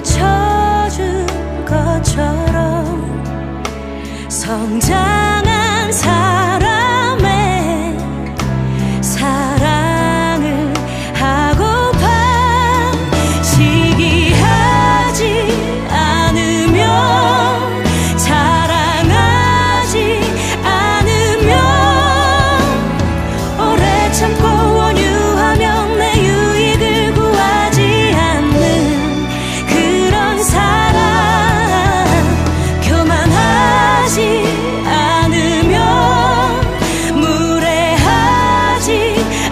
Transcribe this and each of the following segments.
감춰준 것처럼 성장한 사람의 사랑을 하고파 시기하지 않으며 자랑하지 않으며 오래 참고 온유하며 내 유익을 구하지 않는 그런 사랑 교만하지 않으며 무례하지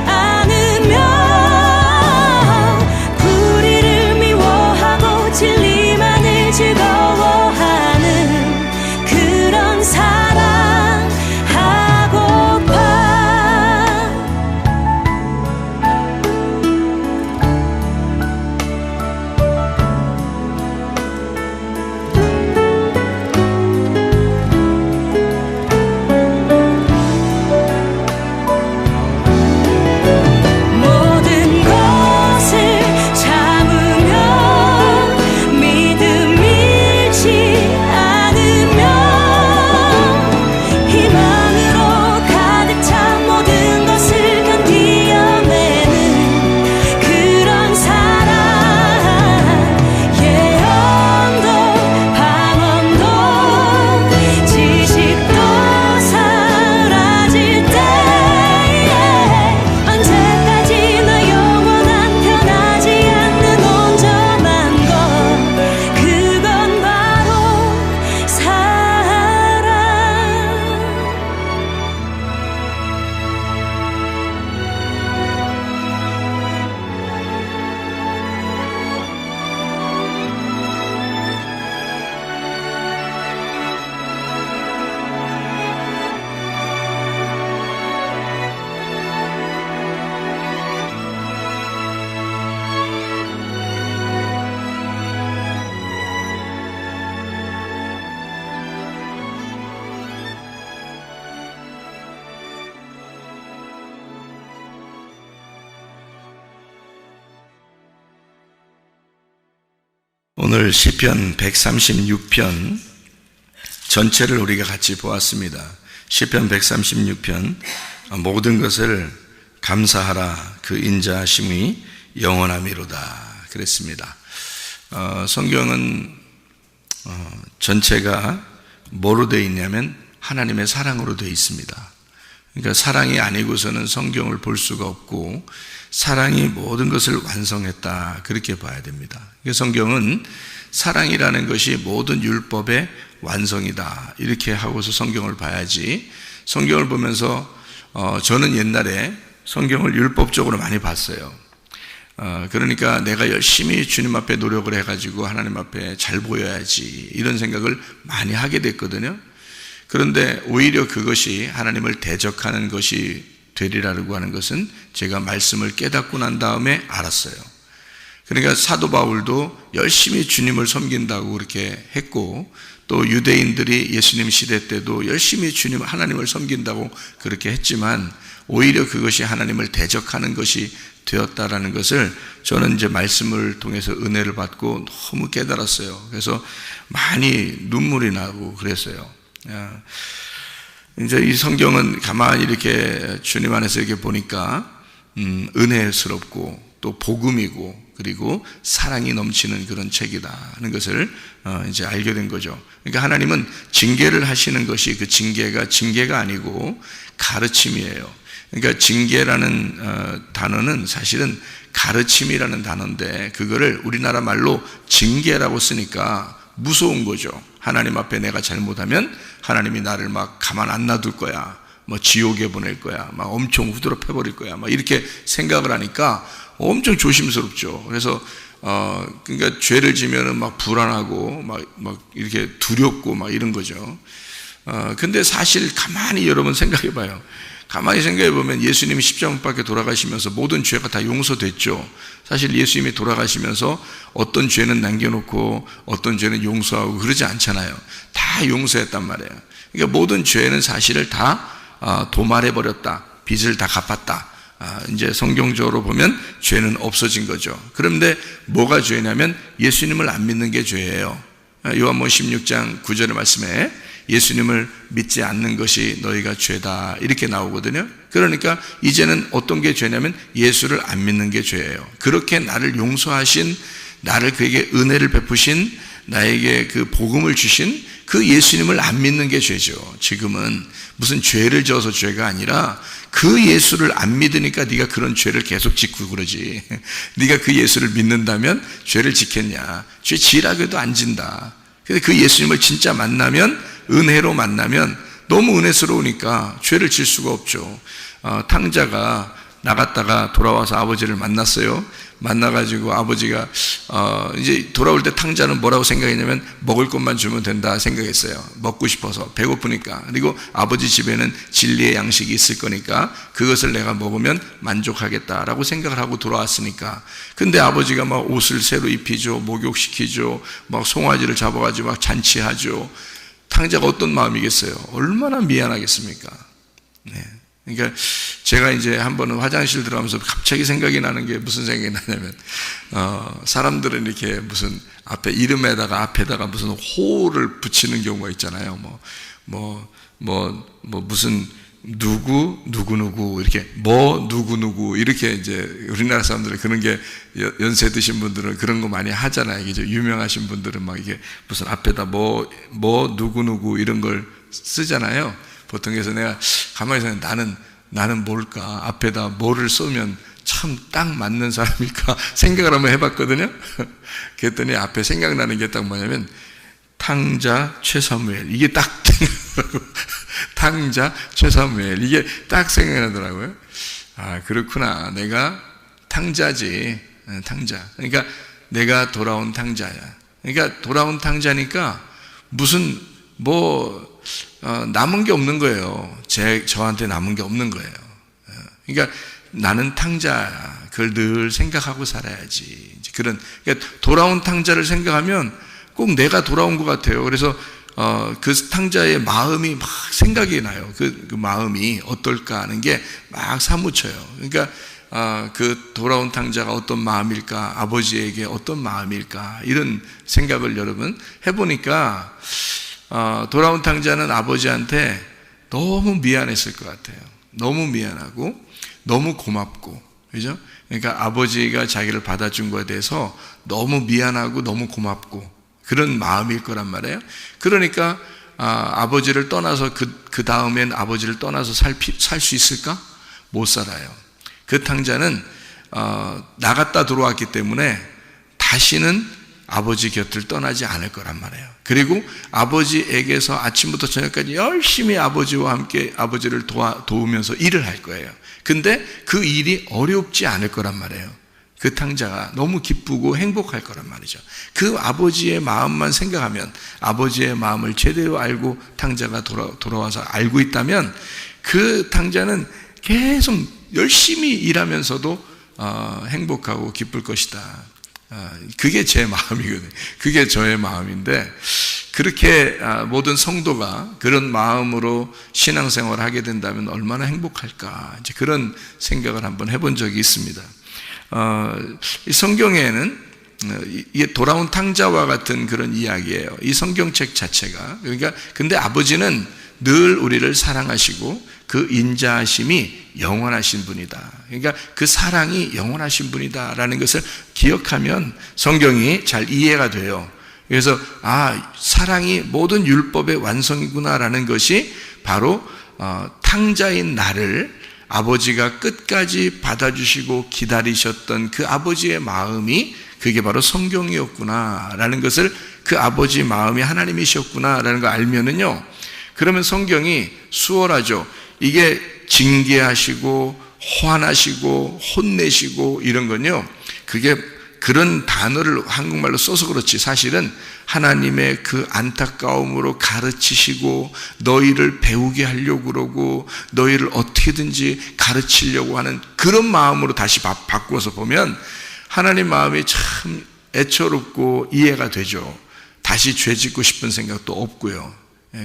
않으며 불의를 미워하고 진리만을 즐거워하는 그런 사랑 하고파. 모든 것을 참으며 믿음 잃지 않으며 희망으로 가득 찬 모든 것을 견디어내는 그런 사랑 예언도 방언도 지식도 사라질 때에 언제까지나 영원한 변하지 않는 온전한 것 그건 바로 사랑. 오늘 시편 136편 전체를 우리가 같이 보았습니다. 시편 136편 모든 것을 감사하라 그 인자하심이 영원함이로다 그랬습니다. 성경은 전체가 뭐로 되어 있냐면 하나님의 사랑으로 되어 있습니다. 그러니까 사랑이 아니고서는 성경을 볼 수가 없고 사랑이 모든 것을 완성했다 그렇게 봐야 됩니다. 성경은 사랑이라는 것이 모든 율법의 완성이다 이렇게 하고서 성경을 봐야지, 성경을 보면서 저는 옛날에 성경을 율법적으로 많이 봤어요. 그러니까 내가 열심히 주님 앞에 노력을 해가지고 하나님 앞에 잘 보여야지 이런 생각을 많이 하게 됐거든요. 그런데 오히려 그것이 하나님을 대적하는 것이 되리라고 하는 것은 제가 말씀을 깨닫고 난 다음에 알았어요. 그러니까 사도 바울도 열심히 주님을 섬긴다고 그렇게 했고, 또 유대인들이 예수님 시대 때도 열심히 하나님을 섬긴다고 그렇게 했지만 오히려 그것이 하나님을 대적하는 것이 되었다라는 것을 저는 이제 말씀을 통해서 은혜를 받고 너무 깨달았어요. 그래서 많이 눈물이 나고 그랬어요. 이제 이 성경은 가만히 이렇게 주님 안에서 이렇게 보니까 은혜스럽고 또 복음이고 그리고 사랑이 넘치는 그런 책이다는 것을 이제 알게 된 거죠. 그러니까 하나님은 징계를 하시는 것이 그 징계가 아니고 가르침이에요. 그러니까 징계라는 단어는 사실은 가르침이라는 단어인데 그거를 우리나라 말로 징계라고 쓰니까 무서운 거죠. 하나님 앞에 내가 잘못하면 하나님이 나를 막 가만 안 놔둘 거야, 뭐 지옥에 보낼 거야, 막 엄청 후드려 패버릴 거야, 막 이렇게 생각을 하니까 엄청 조심스럽죠. 그래서 그러니까 죄를 지면은 막 불안하고 막 이렇게 두렵고 막 이런 거죠. 근데 사실 가만히 여러분 생각해 봐요. 가만히 생각해 보면 예수님이 십자가 못 박혀 돌아가시면서 모든 죄가 다 용서됐죠. 사실 예수님이 돌아가시면서 어떤 죄는 남겨놓고 어떤 죄는 용서하고 그러지 않잖아요. 다 용서했단 말이에요. 그러니까 모든 죄는 사실을 다 도말해버렸다, 빚을 다 갚았다, 이제 성경적으로 보면 죄는 없어진 거죠. 그런데 뭐가 죄냐면 예수님을 안 믿는 게 죄예요. 요한복음 16장 9절의 말씀에 예수님을 믿지 않는 것이 너희가 죄다 이렇게 나오거든요. 그러니까 이제는 어떤 게 죄냐면 예수를 안 믿는 게 죄예요. 그렇게 나를 용서하신, 나를 그에게 은혜를 베푸신, 나에게 그 복음을 주신 그 예수님을 안 믿는 게 죄죠. 지금은 무슨 죄를 져서 죄가 아니라 그 예수를 안 믿으니까 네가 그런 죄를 계속 짓고 그러지. 네가 그 예수를 믿는다면 죄를 짓겠냐. 죄 지라고 해도 안 진다. 근데 그 예수님을 진짜 만나면, 은혜로 만나면 너무 은혜스러우니까 죄를 질 수가 없죠. 탕자가 나갔다가 돌아와서 아버지를 만났어요. 만나가지고 아버지가 이제 돌아올 때 탕자는 뭐라고 생각했냐면 먹을 것만 주면 된다 생각했어요. 먹고 싶어서, 배고프니까. 그리고 아버지 집에는 진리의 양식이 있을 거니까 그것을 내가 먹으면 만족하겠다라고 생각을 하고 돌아왔으니까. 근데 아버지가 막 옷을 새로 입히죠, 목욕시키죠, 막 송아지를 잡아가지고 막 잔치하죠. 탕자가 어떤 마음이겠어요? 얼마나 미안하겠습니까? 네. 그러니까 제가 이제 한 번은 화장실 들어가면서 갑자기 생각이 나는 게 무슨 생각이 나냐면, 사람들은 이렇게 무슨 앞에다가 무슨 호를 붙이는 경우가 있잖아요. 무슨 누구 이렇게 누구 이렇게 이제 우리나라 사람들은 그런 게 연세 드신 분들은 그런 거 많이 하잖아요. 이게 유명하신 분들은 막 이게 무슨 앞에다 누구 이런 걸 쓰잖아요. 보통. 그래서 내가 가만히 생각해, 나는 뭘까? 앞에다 뭐를 쏘면 참 딱 맞는 사람일까? 생각을 한번 해봤거든요. 그랬더니 앞에 생각나는 게 딱 뭐냐면 탕자 최사무엘, 이게 딱 탕자 최사무엘, 이게 딱 생각나더라고요. 아, 그렇구나. 내가 탕자지. 탕자. 그러니까 내가 돌아온 탕자야. 그러니까 돌아온 탕자니까 무슨 남은 게 없는 거예요. 저한테 남은 게 없는 거예요. 그러니까 나는 탕자야. 그걸 늘 생각하고 살아야지. 그러니까 돌아온 탕자를 생각하면 꼭 내가 돌아온 것 같아요. 그래서 그 탕자의 마음이 막 생각이 나요. 그 마음이 어떨까 하는 게 막 사무쳐요. 그러니까 그 돌아온 탕자가 어떤 마음일까, 아버지에게 어떤 마음일까, 이런 생각을 여러분 해보니까 돌아온 탕자는 아버지한테 너무 미안했을 것 같아요. 너무 미안하고 너무 고맙고, 그죠? 그러니까 아버지가 자기를 받아준 것에 대해서 너무 미안하고 너무 고맙고 그런 마음일 거란 말이에요. 그러니까 아버지를 떠나서 그 다음엔 아버지를 떠나서 살 수 있을까? 못 살아요. 그 탕자는 나갔다 들어왔기 때문에 다시는 아버지 곁을 떠나지 않을 거란 말이에요. 그리고 아버지에게서 아침부터 저녁까지 열심히 아버지와 함께 아버지를 도우면서 일을 할 거예요. 근데 그 일이 어렵지 않을 거란 말이에요. 그 탕자가 너무 기쁘고 행복할 거란 말이죠. 그 아버지의 마음만 생각하면, 아버지의 마음을 제대로 알고 탕자가 돌아와서 알고 있다면 그 탕자는 계속 열심히 일하면서도 행복하고 기쁠 것이다. 그게 제 마음이거든요. 그게 저의 마음인데, 그렇게 모든 성도가 그런 마음으로 신앙생활을 하게 된다면 얼마나 행복할까, 이제 그런 생각을 한번 해본 적이 있습니다. 이 성경에는 이게 돌아온 탕자와 같은 그런 이야기예요. 이 성경책 자체가. 그러니까 근데 아버지는 늘 우리를 사랑하시고 그 인자하심이 영원하신 분이다. 그러니까 그 사랑이 영원하신 분이다라는 것을 기억하면 성경이 잘 이해가 돼요. 그래서 사랑이 모든 율법의 완성이구나라는 것이 바로 탕자인 나를 아버지가 끝까지 받아주시고 기다리셨던 그 아버지의 마음이, 그게 바로 성경이었구나라는 것을, 그 아버지 마음이 하나님이셨구나라는 걸 알면은요, 그러면 성경이 수월하죠. 이게 징계하시고 화나시고 혼내시고 이런 건요, 그게 그런 단어를 한국말로 써서 그렇지 사실은 하나님의 그 안타까움으로 가르치시고 너희를 배우게 하려고 그러고 너희를 어떻게든지 가르치려고 하는 그런 마음으로 다시 바꾸어서 보면 하나님 마음이 참 애처롭고 이해가 되죠. 다시 죄 짓고 싶은 생각도 없고요.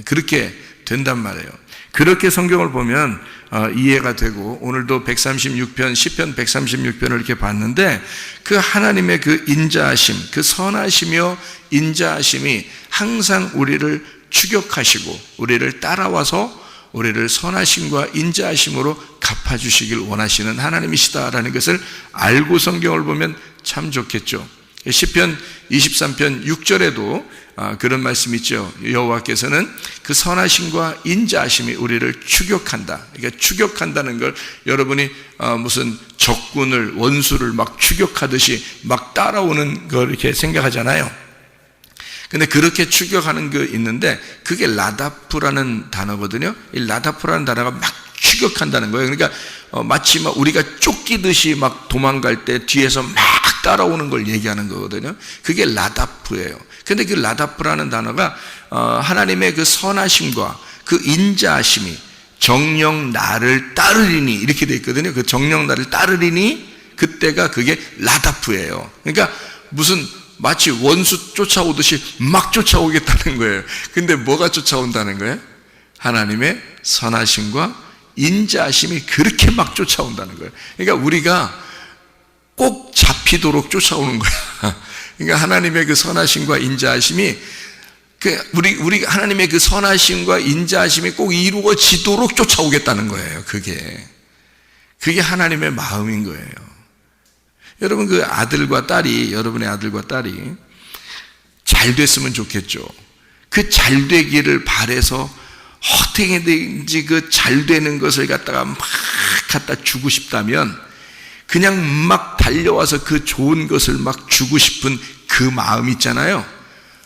그렇게 된단 말이에요. 그렇게 성경을 보면 이해가 되고, 오늘도 136편, 시편 136편을 이렇게 봤는데, 그 하나님의 그 인자하심, 그 선하시며 인자하심이 항상 우리를 추격하시고 우리를 따라와서 우리를 선하심과 인자하심으로 갚아주시길 원하시는 하나님이시다라는 것을 알고 성경을 보면 참 좋겠죠. 시편 23편 6절에도 그런 말씀이 있죠. 여호와께서는 그 선하심과 인자하심이 우리를 추격한다. 그러니까 추격한다는 걸 여러분이 무슨 적군을, 원수를 막 추격하듯이 막 따라오는 걸 이렇게 생각하잖아요. 근데 그렇게 추격하는 게 있는데 그게 라다프라는 단어거든요. 이 라다프라는 단어가 막 추격한다는 거예요. 그러니까 마치 막 우리가 쫓기듯이 막 도망갈 때 뒤에서 막 따라오는 걸 얘기하는 거거든요. 그게 라다프예요. 근데 그 라다프라는 단어가 하나님의 그 선하심과 그 인자하심이 정녕 나를 따르리니 이렇게 돼 있거든요. 그 정녕 나를 따르리니 그때가 그게 라다프예요. 그러니까 무슨 마치 원수 쫓아오듯이 막 쫓아오겠다는 거예요. 근데 뭐가 쫓아온다는 거예요? 하나님의 선하심과 인자하심이 그렇게 막 쫓아온다는 거예요. 그러니까 우리가 꼭 잡히도록 쫓아오는 거야. 그러니까 하나님의 그 선하심과 인자하심이 우리 하나님의 그 선하심과 인자하심이 꼭 이루어지도록 쫓아오겠다는 거예요. 그게 하나님의 마음인 거예요. 여러분 그 여러분의 아들과 딸이 잘 됐으면 좋겠죠. 그 잘 되기를 바래서 어떻게든지 그 잘 되는 것을 갖다가 막 갖다 주고 싶다면 그냥 막 달려와서 그 좋은 것을 막 주고 싶은 그 마음 있잖아요.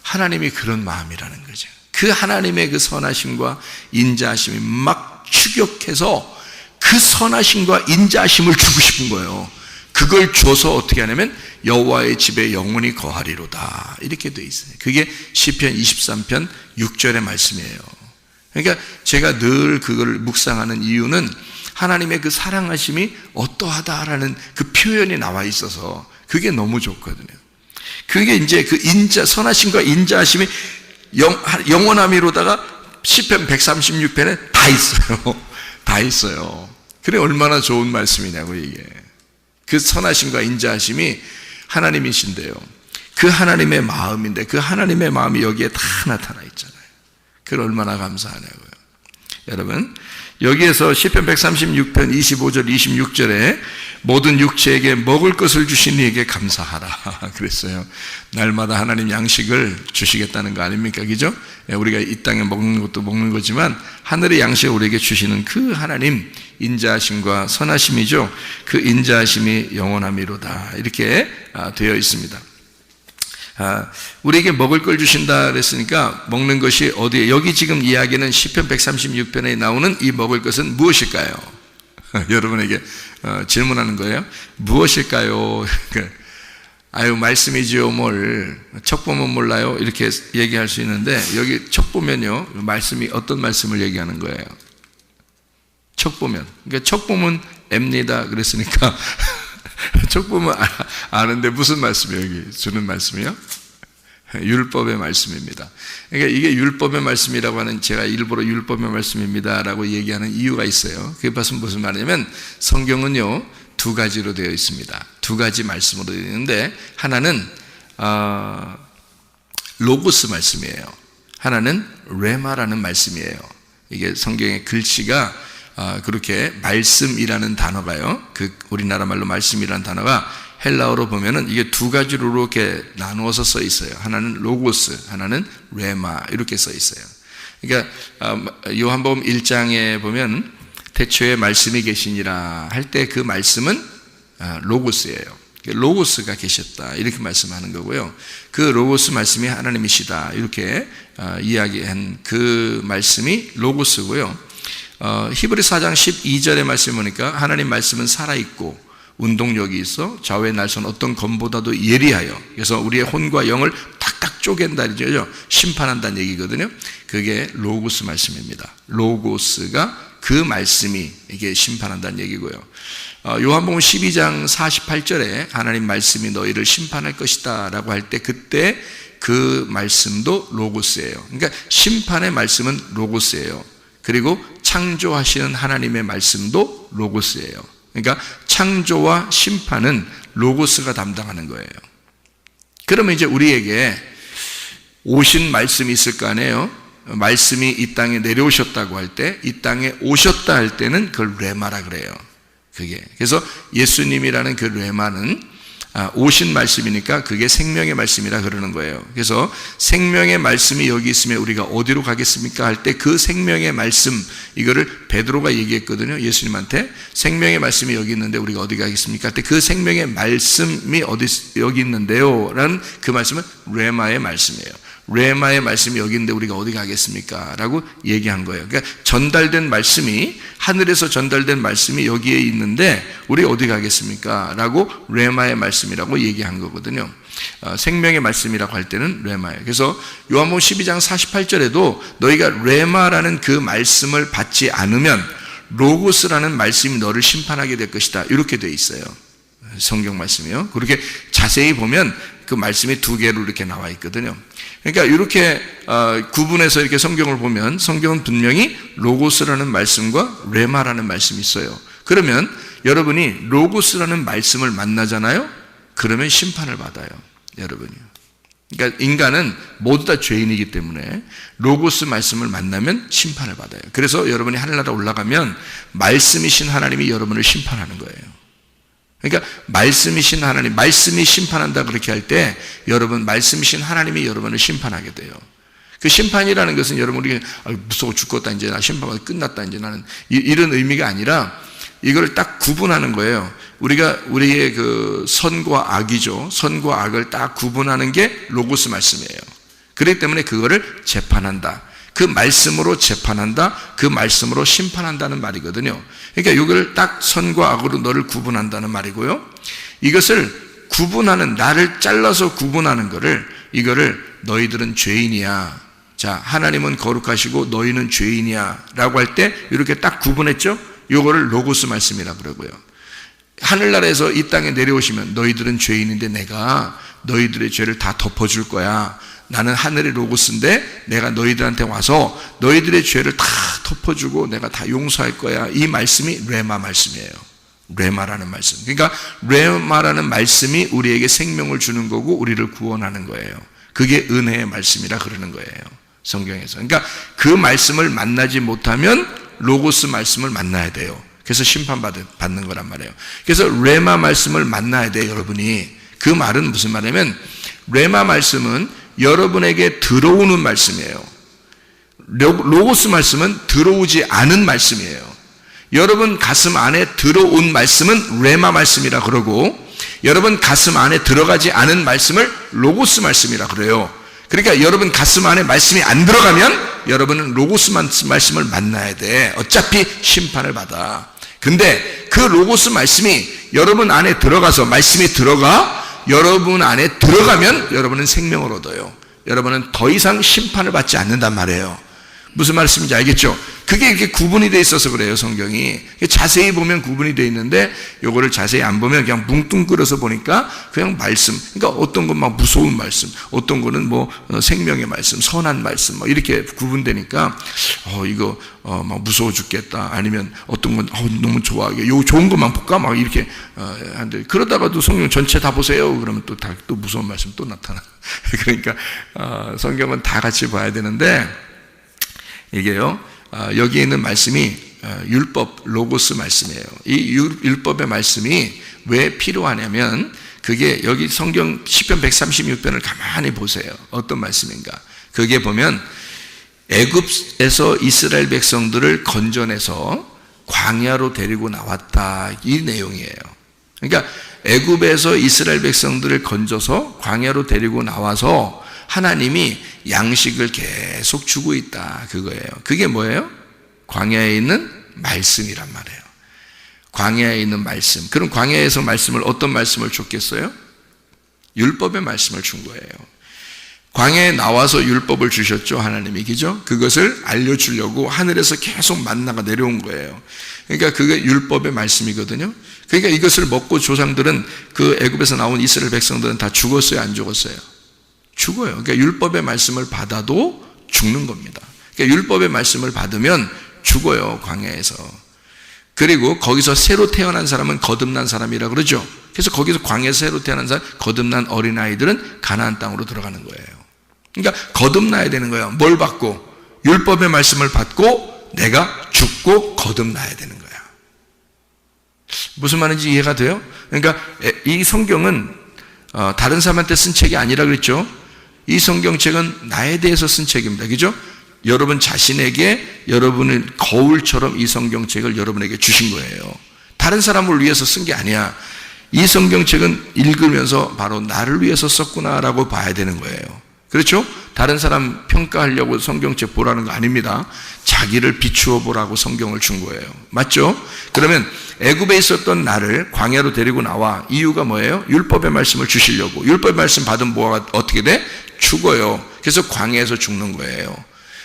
하나님이 그런 마음이라는 거죠. 그 하나님의 그 선하심과 인자하심이 막 추격해서 그 선하심과 인자하심을 주고 싶은 거예요. 그걸 줘서 어떻게 하냐면 여호와의 집에 영원히 거하리로다 이렇게 돼 있어요. 그게 시편 23편 6절의 말씀이에요. 그러니까 제가 늘 그걸 묵상하는 이유는 하나님의 그 사랑하심이 어떠하다라는 그 표현이 나와 있어서 그게 너무 좋거든요. 그게 이제 그 선하심과 인자하심이 영원함이로다가 시편 136편에 다 있어요. 다 있어요. 그래 얼마나 좋은 말씀이냐고 이게. 그 선하심과 인자하심이 하나님이신데요. 그 하나님의 마음인데 그 하나님의 마음이 여기에 다 나타나 있잖아요. 그걸 얼마나 감사하냐고요. 여러분 여기에서 시편 136편 25절 26절에 모든 육체에게 먹을 것을 주신 이에게 감사하라 그랬어요. 날마다 하나님 양식을 주시겠다는 거 아닙니까? 그죠? 우리가 이 땅에 먹는 것도 먹는 거지만 하늘의 양식을 우리에게 주시는 그 하나님 인자하심과 선하심이죠. 그 인자하심이 영원함이로다 이렇게 되어 있습니다. 우리에게 먹을 걸 주신다 그랬으니까 먹는 것이 어디에, 여기 지금 이야기는 시편 136편에 나오는 이 먹을 것은 무엇일까요? 여러분에게 질문하는 거예요. 무엇일까요? 아유 말씀이지요 뭘 척 보면 몰라요 이렇게 얘기할 수 있는데 여기 척 보면요 말씀이 어떤 말씀을 얘기하는 거예요? 척 보면, 그러니까 척 보면 앱니다 그랬으니까 척 보면 아는데 무슨 말씀이에요? 여기 주는 말씀이요? 율법의 말씀입니다. 그러니까 이게 율법의 말씀이라고 하는, 제가 일부러 율법의 말씀입니다라고 얘기하는 이유가 있어요. 그게 무슨 말이냐면 성경은요 두 가지로 되어 있습니다. 두 가지 말씀으로 되어 있는데 하나는 로고스 말씀이에요. 하나는 레마라는 말씀이에요. 이게 성경의 글씨가 그렇게 말씀이라는 단어가요. 그 우리나라 말로 말씀이라는 단어가 헬라어로 보면은 이게 두 가지로 이렇게 나누어서 써 있어요. 하나는 로고스, 하나는 레마 이렇게 써 있어요. 그러니까 요한복음 1장에 보면 태초에 말씀이 계시니라 할 때 그 말씀은 로고스예요. 로고스가 계셨다 이렇게 말씀하는 거고요. 그 로고스 말씀이 하나님이시다 이렇게 이야기한 그 말씀이 로고스고요. 히브리서 4장 12절의 말씀 보니까 하나님 말씀은 살아있고 운동력이 있어 좌우의 날선 어떤 검보다도 예리하여, 그래서 우리의 혼과 영을 탁탁 쪼갠다 이죠. 심판한다는 얘기거든요. 그게 로고스 말씀입니다. 로고스가 그 말씀이 이게 심판한다는 얘기고요. 요한복음 12장 48절에 하나님 말씀이 너희를 심판할 것이다 라고 할 때 그때 그 말씀도 로고스예요. 그러니까 심판의 말씀은 로고스예요. 그리고 창조하시는 하나님의 말씀도 로고스예요. 그러니까 창조와 심판은 로고스가 담당하는 거예요. 그러면 이제 우리에게 오신 말씀이 있을 거 아니에요? 말씀이 이 땅에 내려오셨다고 할 때, 이 땅에 오셨다 할 때는 그걸 레마라 그래요. 그게. 그래서 예수님이라는 그 레마는 오신 말씀이니까 그게 생명의 말씀이라 그러는 거예요. 그래서 생명의 말씀이 여기 있으면 우리가 어디로 가겠습니까? 할 때 그 생명의 말씀, 이거를 베드로가 얘기했거든요. 예수님한테 생명의 말씀이 여기 있는데 우리가 어디 가겠습니까? 할 때 그 생명의 말씀이 여기 있는데요 라는 그 말씀은 레마의 말씀이에요. 레마의 말씀이 여기 있는데 우리가 어디 가겠습니까? 라고 얘기한 거예요. 그러니까 전달된 말씀이, 하늘에서 전달된 말씀이 여기에 있는데 우리 어디 가겠습니까? 라고 레마의 말씀이라고 얘기한 거거든요. 생명의 말씀이라고 할 때는 레마예요. 그래서 요한복음 12장 48절에도 너희가 레마라는 그 말씀을 받지 않으면 로고스라는 말씀이 너를 심판하게 될 것이다, 이렇게 돼 있어요. 성경 말씀이요. 그렇게 자세히 보면 그 말씀이 두 개로 이렇게 나와 있거든요. 그러니까 이렇게 구분해서 이렇게 성경을 보면 성경은 분명히 로고스라는 말씀과 레마라는 말씀이 있어요. 그러면 여러분이 로고스라는 말씀을 만나잖아요. 그러면 심판을 받아요. 여러분이요. 그러니까 인간은 모두 다 죄인이기 때문에 로고스 말씀을 만나면 심판을 받아요. 그래서 여러분이 하늘나라 올라가면 말씀이신 하나님이 여러분을 심판하는 거예요. 그러니까 말씀이신 하나님, 말씀이 심판한다 그렇게 할 때 여러분, 말씀이신 하나님이 여러분을 심판하게 돼요. 그 심판이라는 것은 여러분, 우리가 무서워 죽겠다, 이제 나 심판받아 끝났다, 이제 나는, 이런 의미가 아니라 이걸 딱 구분하는 거예요. 우리의 그 선과 악이죠. 선과 악을 딱 구분하는 게 로고스 말씀이에요. 그렇기 때문에 그거를 재판한다, 그 말씀으로 재판한다, 그 말씀으로 심판한다는 말이거든요. 그러니까 이걸 딱 선과 악으로 너를 구분한다는 말이고요. 이것을 구분하는, 나를 잘라서 구분하는 이거를 너희들은 죄인이야, 자 하나님은 거룩하시고 너희는 죄인이야 라고 할 때 이렇게 딱 구분했죠. 이거를 로고스 말씀이라고 그러고요. 하늘나라에서 이 땅에 내려오시면 너희들은 죄인인데 내가 너희들의 죄를 다 덮어줄 거야, 나는 하늘의 로고스인데 내가 너희들한테 와서 너희들의 죄를 다 덮어주고 내가 다 용서할 거야, 이 말씀이 레마 말씀이에요. 레마라는 말씀. 그러니까 레마라는 말씀이 우리에게 생명을 주는 거고 우리를 구원하는 거예요. 그게 은혜의 말씀이라 그러는 거예요, 성경에서. 그러니까 그 말씀을 만나지 못하면 로고스 말씀을 만나야 돼요. 그래서 심판받는 거란 말이에요. 그래서 레마 말씀을 만나야 돼요, 여러분이. 그 말은 무슨 말이냐면, 레마 말씀은 여러분에게 들어오는 말씀이에요. 로고스 말씀은 들어오지 않은 말씀이에요. 여러분 가슴 안에 들어온 말씀은 레마 말씀이라 그러고, 여러분 가슴 안에 들어가지 않은 말씀을 로고스 말씀이라 그래요. 그러니까 여러분 가슴 안에 말씀이 안 들어가면 여러분은 로고스 말씀을 만나야 돼. 어차피 심판을 받아. 근데 그 로고스 말씀이 여러분 안에 들어가서, 말씀이 여러분 안에 들어가면 여러분은 생명을 얻어요. 여러분은 더 이상 심판을 받지 않는단 말이에요. 무슨 말씀인지 알겠죠? 그게 이렇게 구분이 돼 있어서 그래요, 성경이. 자세히 보면 구분이 돼 있는데 요거를 자세히 안 보면 그냥 뭉뚱그려서 보니까 그냥 말씀, 그러니까 어떤 건 막 무서운 말씀, 어떤 거는 뭐 생명의 말씀, 선한 말씀 막 이렇게 구분되니까 이거 막 무서워 죽겠다, 아니면 어떤 건 너무 좋아하게 요 좋은 것만 볼까 막 이렇게 한데, 그러다가도 성경 전체 다 보세요 그러면 또 무서운 말씀 또 나타나. 그러니까 성경은 다 같이 봐야 되는데, 이게요, 여기에 있는 말씀이 율법, 로고스 말씀이에요. 이 율법의 말씀이 왜 필요하냐면, 그게 여기 성경 시편 136편을 가만히 보세요. 어떤 말씀인가? 그게 보면 애굽에서 이스라엘 백성들을 건져내서 광야로 데리고 나왔다, 이 내용이에요. 그러니까 애굽에서 이스라엘 백성들을 건져서 광야로 데리고 나와서 하나님이 양식을 계속 주고 있다, 그거예요. 그게 뭐예요? 광야에 있는 말씀이란 말이에요. 광야에 있는 말씀. 그럼 광야에서 어떤 말씀을 줬겠어요? 율법의 말씀을 준 거예요. 광야에 나와서 율법을 주셨죠, 하나님이. 그죠? 그것을 알려주려고 하늘에서 계속 만나가 내려온 거예요. 그러니까 그게 율법의 말씀이거든요. 그러니까 이것을 먹고 조상들은, 그 애굽에서 나온 이스라엘 백성들은 다 죽었어요, 안 죽었어요? 죽어요. 그러니까 율법의 말씀을 받아도 죽는 겁니다. 그러니까 율법의 말씀을 받으면 죽어요, 광야에서. 그리고 거기서 새로 태어난 사람은 거듭난 사람이라 그러죠. 그래서 거기서 광야에서 새로 태어난 사람, 거듭난 어린아이들은 가나안 땅으로 들어가는 거예요. 그러니까 거듭나야 되는 거예요. 뭘 받고? 율법의 말씀을 받고 내가 죽고 거듭나야 되는 거야. 무슨 말인지 이해가 돼요? 그러니까 이 성경은 다른 사람한테 쓴 책이 아니라 그랬죠. 이 성경책은 나에 대해서 쓴 책입니다. 그죠? 여러분 자신에게 여러분의 거울처럼 이 성경책을 여러분에게 주신 거예요. 다른 사람을 위해서 쓴 게 아니야. 이 성경책은 읽으면서 바로 나를 위해서 썼구나라고 봐야 되는 거예요. 그렇죠? 다른 사람 평가하려고 성경책 보라는 거 아닙니다. 자기를 비추어 보라고 성경을 준 거예요. 맞죠? 그러면 애굽에 있었던 나를 광야로 데리고 나와. 이유가 뭐예요? 율법의 말씀을 주시려고. 율법의 말씀 받으면 뭐가 어떻게 돼? 죽어요. 그래서 광야에서 죽는 거예요.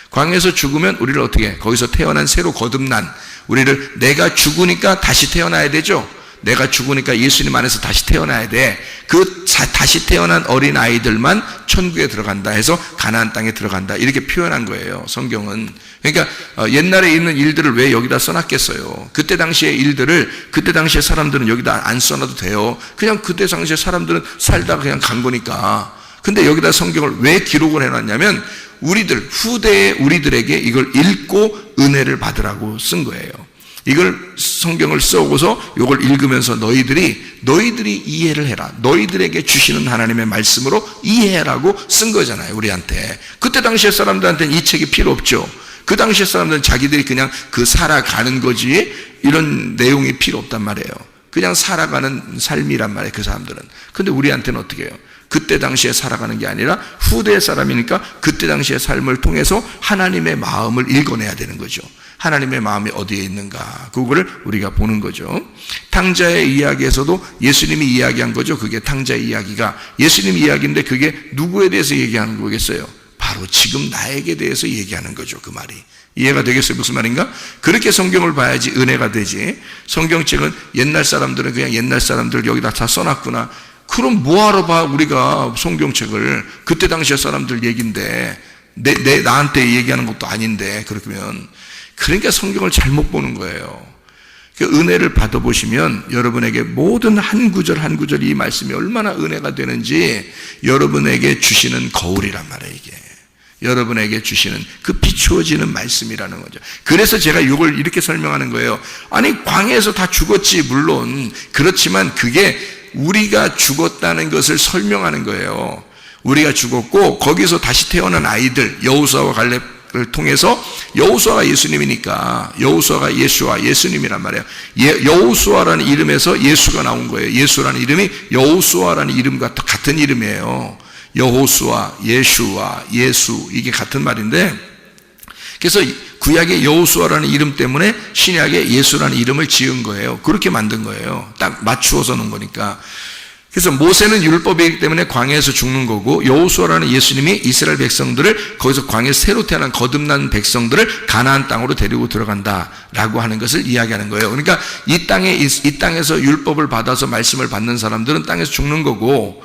광야에서 죽으면 우리를 어떻게 해? 거기서 태어난 새로 거듭난 우리를, 내가 죽으니까 다시 태어나야 되죠. 내가 죽으니까 예수님 안에서 다시 태어나야 돼. 그 다시 태어난 어린 아이들만 천국에 들어간다 해서 가나안 땅에 들어간다, 이렇게 표현한 거예요, 성경은. 그러니까 옛날에 있는 일들을 왜 여기다 써놨겠어요? 그때 당시의 일들을, 그때 당시의 사람들은 여기다 안 써놔도 돼요. 그냥 그때 당시의 사람들은 살다가 그냥 간 거니까. 근데 여기다 성경을 왜 기록을 해놨냐면 우리들, 후대의 우리들에게 이걸 읽고 은혜를 받으라고 쓴 거예요. 이걸 성경을 써오고서 이걸 읽으면서 너희들이 이해를 해라. 너희들에게 주시는 하나님의 말씀으로 이해하라고 쓴 거잖아요, 우리한테. 그때 당시의 사람들한테는 이 책이 필요 없죠. 그 당시의 사람들은 자기들이 그냥 그 살아가는 거지 이런 내용이 필요 없단 말이에요. 그냥 살아가는 삶이란 말이에요, 그 사람들은. 근데 우리한테는 어떻게 해요? 그때 당시에 살아가는 게 아니라 후대의 사람이니까 그때 당시의 삶을 통해서 하나님의 마음을 읽어내야 되는 거죠. 하나님의 마음이 어디에 있는가, 그거를 우리가 보는 거죠. 탕자의 이야기에서도 예수님이 이야기한 거죠. 그게 탕자의 이야기가 예수님 이야기인데 그게 누구에 대해서 얘기하는 거겠어요? 바로 지금 나에게 대해서 얘기하는 거죠, 그 말이. 이해가 되겠어요? 무슨 말인가? 그렇게 성경을 봐야지 은혜가 되지. 성경책은 옛날 사람들은 그냥 옛날 사람들 여기다 다 써놨구나. 그럼 뭐하러 봐, 우리가 성경책을. 그때 당시의 사람들 얘기인데 나한테 얘기하는 것도 아닌데. 그러면 그러니까 성경을 잘못 보는 거예요. 그 은혜를 받아보시면 여러분에게 모든 한 구절 한 구절 이 말씀이 얼마나 은혜가 되는지 여러분에게 주시는 거울이란 말이에요, 이게. 여러분에게 주시는 그 비추어지는 말씀이라는 거죠. 그래서 제가 이걸 이렇게 설명하는 거예요. 아니, 광야에서 다 죽었지, 물론. 그렇지만 그게 우리가 죽었다는 것을 설명하는 거예요. 우리가 죽었고 거기서 다시 태어난 아이들, 여호수아와 갈렙을 통해서, 여호수아가 예수님이니까 여호수아가 예수와 예수님이란 말이에요. 여호수아라는 이름에서 예수가 나온 거예요. 예수라는 이름이 여호수아라는 이름과 같은 이름이에요. 여호수아, 예수와 예수, 이게 같은 말인데, 그래서 구약의 여호수아라는 이름 때문에 신약의 예수라는 이름을 지은 거예요. 그렇게 만든 거예요. 딱 맞추어서 놓은 거니까. 그래서 모세는 율법이기 때문에 광야에서 죽는 거고, 여호수아라는 예수님이 이스라엘 백성들을 거기서 광야에서 새로 태어난 거듭난 백성들을 가나안 땅으로 데리고 들어간다라고 하는 것을 이야기하는 거예요. 그러니까 이 땅에서 율법을 받아서 말씀을 받는 사람들은 땅에서 죽는 거고,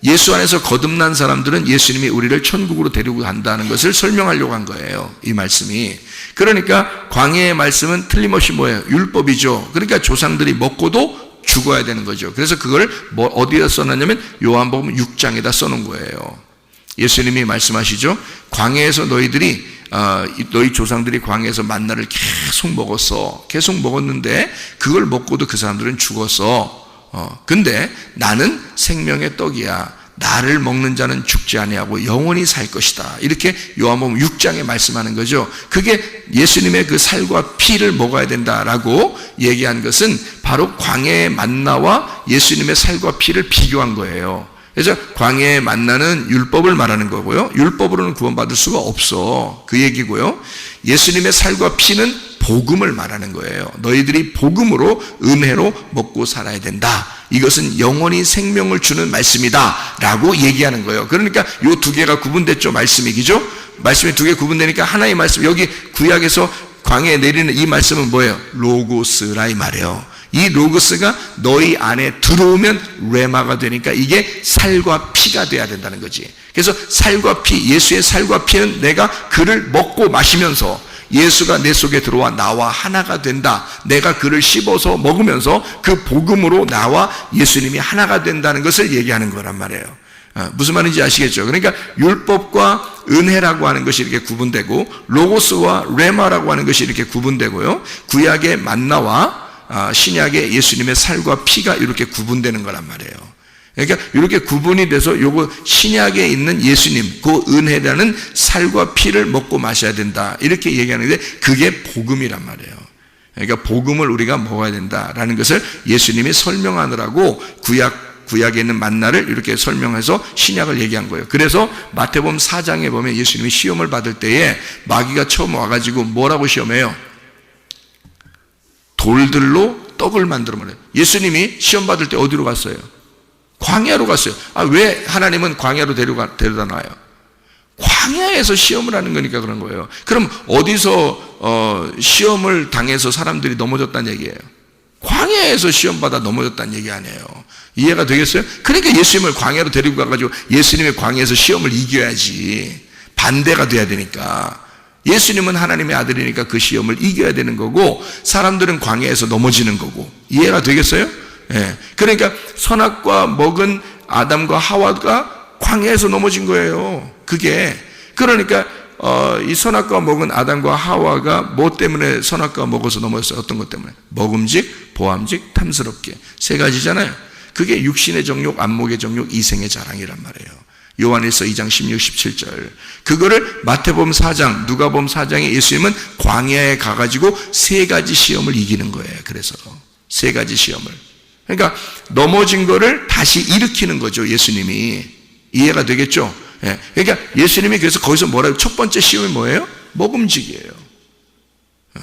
예수 안에서 거듭난 사람들은 예수님이 우리를 천국으로 데리고 간다는 것을 설명하려고 한 거예요, 이 말씀이. 그러니까 광야의 말씀은 틀림없이 뭐예요? 율법이죠. 그러니까 조상들이 먹고도 죽어야 되는 거죠. 그래서 그걸 어디에 써놨냐면 요한복음 6장에다 써놓은 거예요. 예수님이 말씀하시죠. 광야에서 너희 조상들이 광야에서 만나를 계속 먹었어. 계속 먹었는데 그걸 먹고도 그 사람들은 죽었어. 근데 나는 생명의 떡이야. 나를 먹는 자는 죽지 아니하고 영원히 살 것이다. 이렇게 요한복음 6장에 말씀하는 거죠. 그게 예수님의 그 살과 피를 먹어야 된다라고 얘기한 것은 바로 광야의 만나와 예수님의 살과 피를 비교한 거예요. 그래서 광야의 만나는 율법을 말하는 거고요. 율법으로는 구원받을 수가 없어, 그 얘기고요. 예수님의 살과 피는 복음을 말하는 거예요. 너희들이 복음으로, 은혜로 먹고 살아야 된다. 이것은 영원히 생명을 주는 말씀이다 라고 얘기하는 거예요. 그러니까 이 두 개가 구분됐죠, 말씀이. 그죠? 말씀이 두 개 구분되니까 하나의 말씀, 여기 구약에서 광야에 내리는 이 말씀은 뭐예요? 로고스라 이 말이에요. 이 로고스가 너희 안에 들어오면 레마가 되니까 이게 살과 피가 돼야 된다는 거지. 그래서 살과 피, 예수의 살과 피는 내가 그를 먹고 마시면서, 예수가 내 속에 들어와 나와 하나가 된다. 내가 그를 씹어서 먹으면서 그 복음으로 나와 예수님이 하나가 된다는 것을 얘기하는 거란 말이에요. 무슨 말인지 아시겠죠? 그러니까 율법과 은혜라고 하는 것이 이렇게 구분되고, 로고스와 레마라고 하는 것이 이렇게 구분되고요, 구약의 만나와 신약의 예수님의 살과 피가 이렇게 구분되는 거란 말이에요. 그러니까 이렇게 구분이 돼서 요거 신약에 있는 예수님, 그 은혜라는 살과 피를 먹고 마셔야 된다, 이렇게 얘기하는데 그게 복음이란 말이에요. 그러니까 복음을 우리가 먹어야 된다라는 것을 예수님이 설명하느라고 구약에 있는 만나를 이렇게 설명해서 신약을 얘기한 거예요. 그래서 마태복음 4장에 보면 예수님이 시험을 받을 때에 마귀가 처음 와가지고 뭐라고 시험해요? 돌들로 떡을 만들어 먹어요. 예수님이 시험 받을 때 어디로 갔어요? 광야로 갔어요. 왜 하나님은 광야로 데려다 놔요? 광야에서 시험을 하는 거니까 그런 거예요. 그럼 어디서 시험을 당해서 사람들이 넘어졌다는 얘기예요? 광야에서 시험받아 넘어졌다는 얘기 아니에요. 이해가 되겠어요? 그러니까 예수님을 광야로 데리고 가가지고 예수님의 광야에서 시험을 이겨야지. 반대가 돼야 되니까. 예수님은 하나님의 아들이니까 그 시험을 이겨야 되는 거고, 사람들은 광야에서 넘어지는 거고. 이해가 되겠어요? 예. 그러니까 선악과 먹은 아담과 하와가 광야에서 넘어진 거예요. 그게. 그러니까 이 선악과 먹은 아담과 하와가 뭐 때문에 선악과 먹어서 넘어졌어요? 어떤 것 때문에? 먹음직, 보암직, 탐스럽게. 세 가지잖아요. 그게 육신의 정욕, 안목의 정욕, 이생의 자랑이란 말이에요. 요한일서 2장 16, 17절. 그거를 마태복음 4장, 누가복음 4장에 예수님은 광야에 가가지고 세 가지 시험을 이기는 거예요. 그래서 세 가지 시험을. 그러니까 넘어진 거를 다시 일으키는 거죠, 예수님이. 이해가 되겠죠? 예. 그러니까 예수님이 그래서 거기서 뭐라고, 첫 번째 시험이 뭐예요? 먹음직이에요.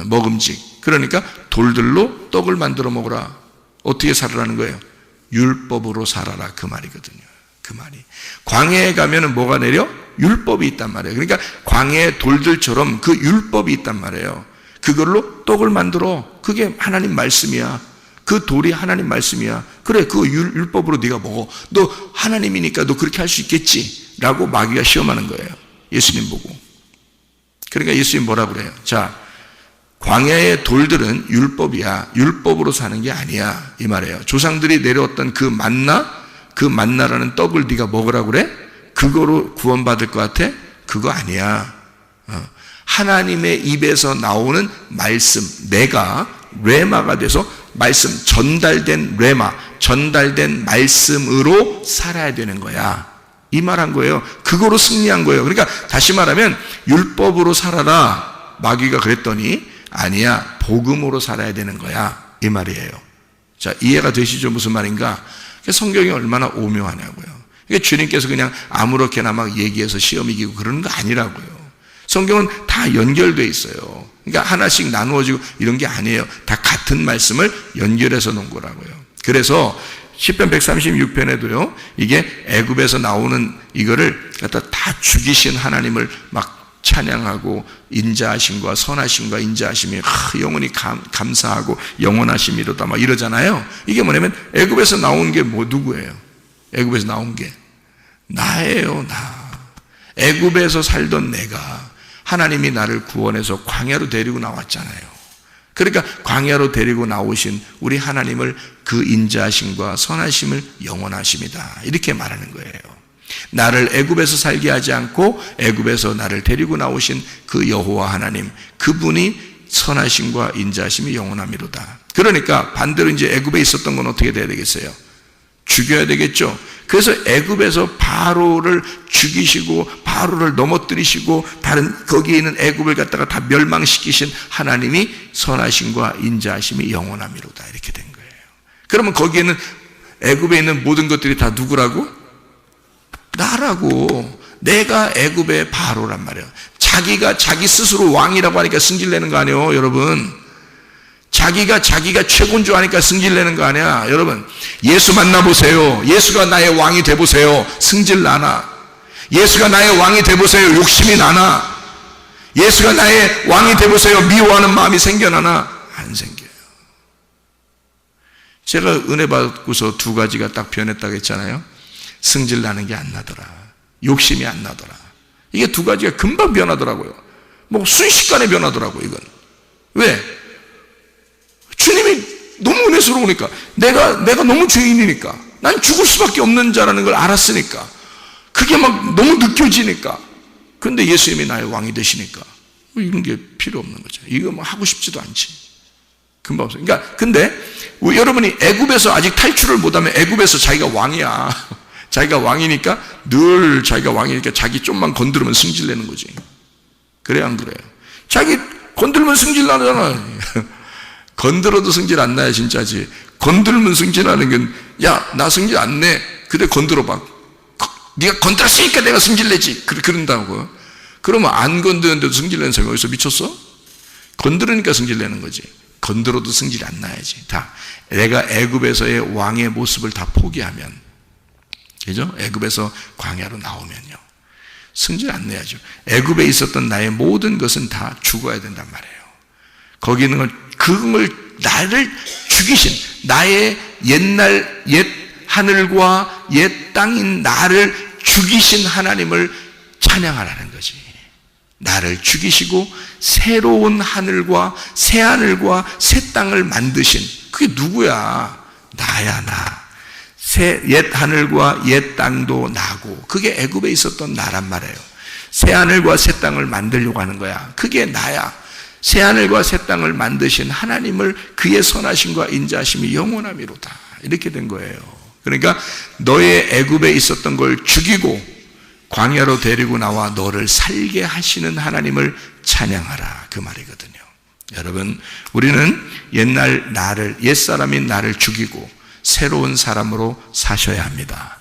먹음직. 그러니까 돌들로 떡을 만들어 먹으라. 어떻게 살아라는 거예요? 율법으로 살아라, 그 말이거든요. 그 말이. 광야에 가면은 뭐가 내려? 율법이 있단 말이에요. 그러니까 광야의 돌들처럼 그 율법이 있단 말이에요. 그걸로 떡을 만들어. 그게 하나님 말씀이야. 그 돌이 하나님 말씀이야. 그래, 그 율법으로 네가 먹어. 너 하나님이니까 너 그렇게 할 수 있겠지? 라고 마귀가 시험하는 거예요. 예수님 보고. 그러니까 예수님 뭐라 그래요? 자, 광야의 돌들은 율법이야. 율법으로 사는 게 아니야. 이 말이에요. 조상들이 내려왔던 그 만나라는 떡을 네가 먹으라고 그래? 그거로 구원받을 것 같아? 그거 아니야. 하나님의 입에서 나오는 말씀, 내가 레마가 돼서 말씀, 전달된 레마, 전달된 말씀으로 살아야 되는 거야. 이 말한 거예요. 그거로 승리한 거예요. 그러니까 다시 말하면 율법으로 살아라. 마귀가 그랬더니 아니야, 복음으로 살아야 되는 거야. 이 말이에요. 자, 이해가 되시죠? 무슨 말인가? 성경이 얼마나 오묘하냐고요. 그러니까 주님께서 그냥 아무렇게나 막 얘기해서 시험 이기고 그러는 거 아니라고요. 성경은 다 연결되어 있어요. 그러니까 하나씩 나누어지고 이런 게 아니에요. 다 같은 말씀을 연결해서 놓은 거라고요. 그래서 시편 136편에도요, 이게 애굽에서 나오는 이거를 갖다 다 죽이신 하나님을 막 찬양하고, 인자하심과 선하심과 인자하심이 영원히 감사하고 영원하심이로다 막 이러잖아요. 이게 뭐냐면 애굽에서 나온 게 누구예요? 애굽에서 나온 게 나예요. 나. 애굽에서 살던 내가, 하나님이 나를 구원해서 광야로 데리고 나왔잖아요. 그러니까 광야로 데리고 나오신 우리 하나님을, 그 인자하심과 선하심을 영원하심이다, 이렇게 말하는 거예요. 나를 애굽에서 살게 하지 않고 애굽에서 나를 데리고 나오신 그 여호와 하나님, 그분이 선하심과 인자하심이 영원함이로다. 그러니까 반대로 이제 애굽에 있었던 건 어떻게 돼야 되겠어요? 죽여야 되겠죠. 그래서 애굽에서 바로를 죽이시고 바로를 넘어뜨리시고 다른 거기에 있는 애굽을 갖다가 다 멸망시키신 하나님이 선하심과 인자하심이 영원함이로다, 이렇게 된 거예요. 그러면 거기에는 애굽에 있는 모든 것들이 다 누구라고? 나라고. 내가 애굽의 바로란 말이에요. 자기가 자기 스스로 왕이라고 하니까 승질내는 거 아니에요, 여러분. 자기가 최고인 줄 아니까 승질내는 거 아니야, 여러분. 예수 만나보세요. 예수가 나의 왕이 돼보세요. 승질 나나? 예수가 나의 왕이 돼보세요. 욕심이 나나? 예수가 나의 왕이 돼보세요. 미워하는 마음이 생겨나나? 안 생겨요. 제가 은혜 받고서 두 가지가 딱 변했다고 했잖아요. 승질 나는 게 안 나더라. 욕심이 안 나더라. 이게 두 가지가 금방 변하더라고요. 뭐 순식간에 변하더라고. 이건 왜? 주님이 너무 은혜스러우니까, 내가 너무 죄인이니까, 난 죽을 수밖에 없는 자라는 걸 알았으니까, 그게 막 너무 느껴지니까. 그런데 예수님이 나의 왕이 되시니까 이런 게 필요 없는 거죠. 이거 뭐 하고 싶지도 않지. 금방 없어. 그러니까 근데 여러분이 애굽에서 아직 탈출을 못하면, 애굽에서 자기가 왕이야. 자기가 왕이니까, 늘 자기가 왕이니까 자기 좀만 건드리면 승질내는 거지. 그래 안 그래요? 자기 건들면 승질 나잖아. 건들어도 승질 안 나야 진짜지. 건들면 승질 나는 건, 야, 나 승질 안 내. 그래 건드려봐. 네가 건드렸으니까 내가 승질 내지. 그런다고. 그러면 안 건드는데도 승질 내는 사람이 어디서 미쳤어? 건드리니까 승질 내는 거지. 건드려도 승질 안 나야지. 다 내가 애굽에서의 왕의 모습을 다 포기하면, 그죠? 애굽에서 광야로 나오면요, 승질 안 내야죠. 애굽에 있었던 나의 모든 것은 다 죽어야 된단 말이에요. 거기 있는 걸, 그걸 나를 죽이신, 나의 옛날 옛 하늘과 옛 땅인 나를 죽이신 하나님을 찬양하라는 거지. 나를 죽이시고 새로운 하늘과 새 하늘과 새 땅을 만드신, 그게 누구야? 나야, 나. 옛 하늘과 옛 땅도 나고, 그게 애굽에 있었던 나란 말이에요. 새 하늘과 새 땅을 만들려고 하는 거야. 그게 나야. 새 하늘과 새 땅을 만드신 하나님을, 그의 선하심과 인자하심이 영원함이로다. 이렇게 된 거예요. 그러니까 너의 애굽에 있었던 걸 죽이고 광야로 데리고 나와 너를 살게 하시는 하나님을 찬양하라, 그 말이거든요. 여러분, 우리는 옛날 나를, 옛사람인 나를 죽이고 새로운 사람으로 사셔야 합니다.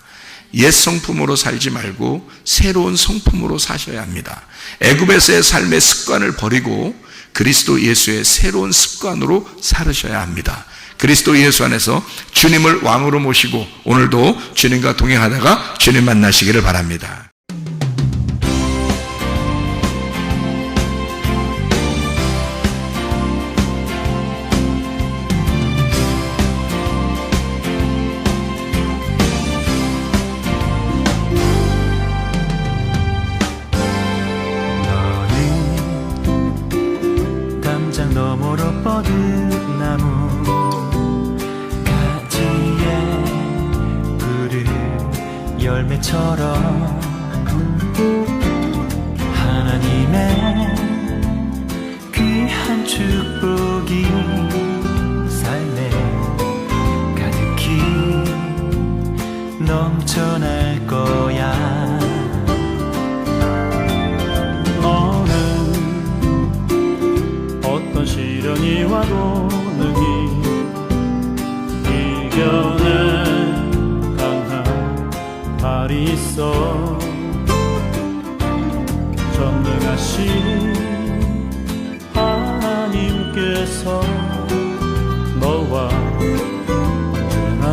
옛 성품으로 살지 말고 새로운 성품으로 사셔야 합니다. 애굽에서의 삶의 습관을 버리고 그리스도 예수의 새로운 습관으로 살으셔야 합니다. 그리스도 예수 안에서 주님을 왕으로 모시고 오늘도 주님과 동행하다가 주님 만나시기를 바랍니다. 너머로 뻗은 나무 가지에 푸른 열매처럼 하나님의 귀한 축복이 삶에 가득히 넘쳐날 거야. 어떤 시련이 와도 능히 이겨낸 강한 발이 있어. 전능하신 하나님께서 너와 언제나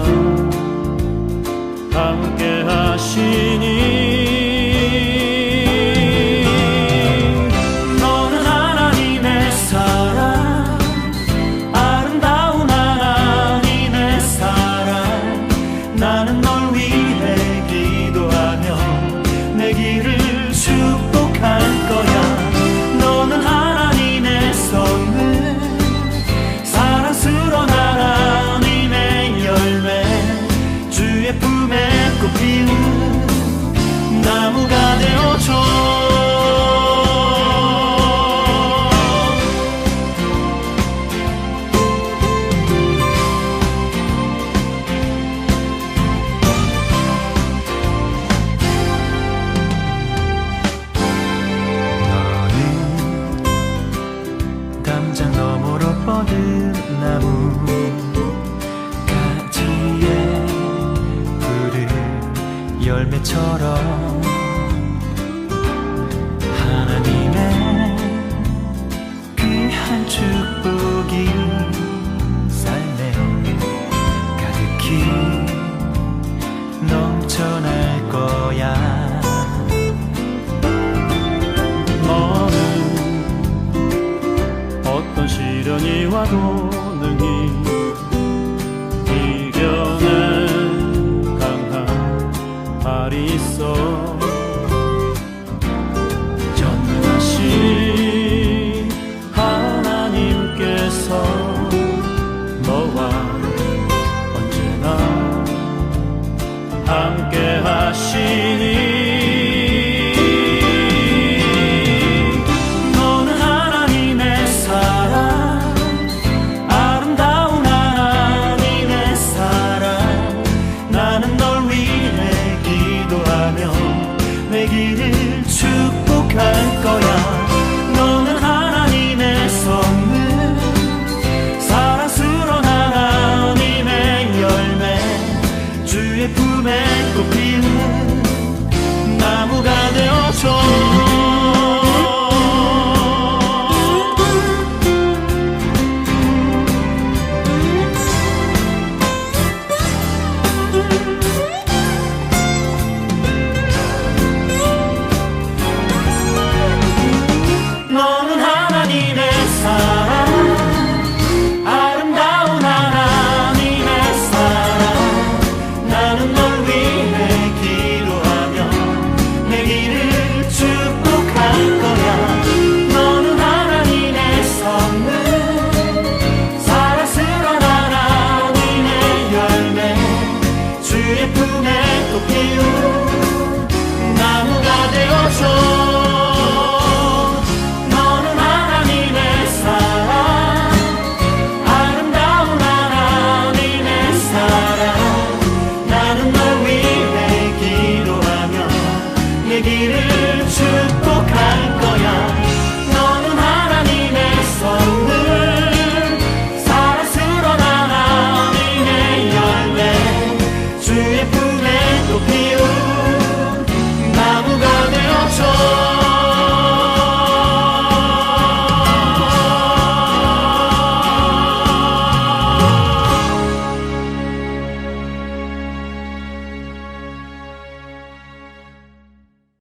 함께 하시니 나무가 되어줘. 너는 담장 너머로 뻗은 나무 가지에 푸른 열매처럼 하나님의 귀한 축복이 삶에 가득히 넘쳐날 거야. 너는 어떤 시련이 와도 능히 이겨낸 발이 있어.